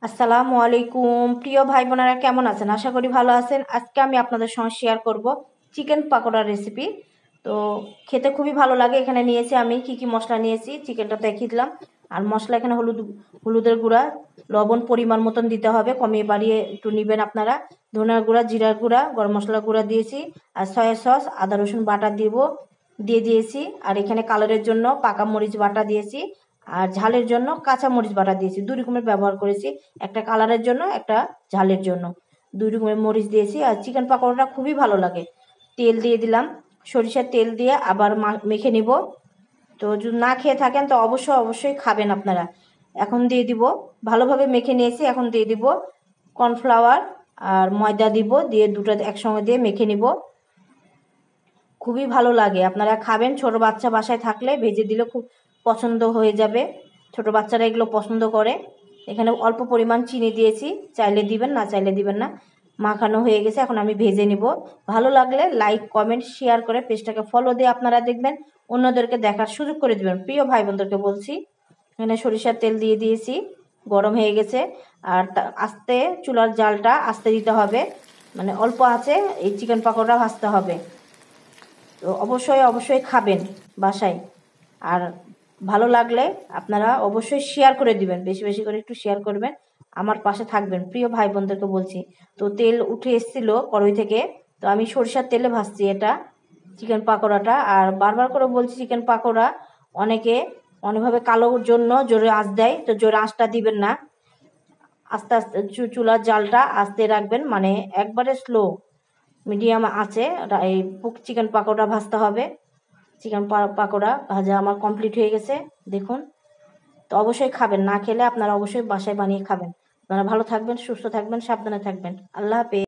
আসসালামু আলাইকুম প্রিয় ভাই বোনেরা, কেমন আছেন? আশা করি ভালো আছেন। আজকে আমি আপনাদের সঙ্গে শেয়ার করব চিকেন পাকোড়ার রেসিপি। তো খেতে খুবই ভালো লাগে। এখানে নিয়েছি আমি কি মশলা নিয়েছি, চিকেনটা দেখিয়ে দিলাম। আর মশলা এখানে হলুদের গুঁড়া, লবণ পরিমাণ মতন দিতে হবে, কমিয়ে বাড়িয়ে একটু নেবেন আপনারা। ধনিয়ার গুঁড়া, জিরার গুঁড়া, গরম মশলার গুঁড়া দিয়েছি। আর সয়া সস, আদা রসুন বাটা দিয়ে দিয়েছি। আর এখানে কালারের জন্য পাকা মরিচ বাটা দিয়েছি। আর ঝালের জন্য কাঁচা মরিচ বাটা দিয়েছি। দুই রকমের ব্যবহার করেছি, একটা কালারের জন্য, একটা ঝালের জন্য। দুই রকমের মরিচ দিয়েছি। আর চিকেন পাকোড়াটা খুবই ভালো লাগে। তেল দিয়ে দিলাম, সরিষার তেল দিয়ে আবার মেখে নিব। তো যদি না খেয়ে থাকেন তো অবশ্যই খাবেন আপনারা। এখন দিয়ে দিব, ভালোভাবে মেখে নিয়েছি। এখন দিয়ে দিব কর্নফ্লাওয়ার আর ময়দা দিব, দিয়ে দুটো একসঙ্গে দিয়ে মেখে নিব। খুবই ভালো লাগে, আপনারা খাবেন। ছোট বাচ্চা বাসায় থাকলে ভেজে দিলে খুব পছন্দ হয়ে যাবে। ছোট বাচ্চারা এগুলো পছন্দ করে। এখানে অল্প পরিমাণ চিনি দিয়েছি, চাইলে দিবেন, না চাইলে দিবেন না। মাখানো হয়ে গেছে, এখন আমি ভেজে নিব। ভালো লাগলে লাইক কমেন্ট শেয়ার করে পেজটাকে ফলো দিয়ে আপনারা দেখবেন, অন্যদেরকে দেখার সুযোগ করে দিবেন। প্রিয় ভাই বোনদেরকে বলছি, এখানে সরিষার তেল দিয়ে দিয়েছি, গরম হয়ে গেছে। আর আস্তে চুলার জালটা আস্তে দিতে হবে, মানে অল্প আছে এই চিকেন পাকোড়া ভাজতে হবে। তো অবশ্যই খাবেন বাসায়। আর ভালো লাগলে আপনারা অবশ্যই শেয়ার করে দিবেন, বেশি বেশি করে একটু শেয়ার করবেন, আমার পাশে থাকবেন। প্রিয় ভাই বোনদেরকে বলছি। তো তেল উঠে এসেছিল কড়াই থেকে, তো আমি সরিষার তেলে ভাজছি এটা চিকেন পাকোড়াটা। আর বারবার করে বলছি, চিকেন পাকোড়া অনেকভাবে কালোর জন্য জোরে আঁচ দেয়, তো জোরে আঁচটা দিবেন না। আস্তে আস্তে চুলার জালটা আস্তে রাখবেন, মানে একবারে স্লো মিডিয়াম আছে। এই চিকেন পাকোড়া ভাজতে হবে। চিকেন পাকোড়া ভাজা আমার কমপ্লিট হয়ে গেছে, দেখুন। তো অবশ্যই খাবেন, না খেলে আপনারা অবশ্যই বাসায় বানিয়ে খাবেন। আপনারা ভালো থাকবেন, সুস্থ থাকবেন, সাবধানে থাকবেন। আল্লাহ হাফেজ।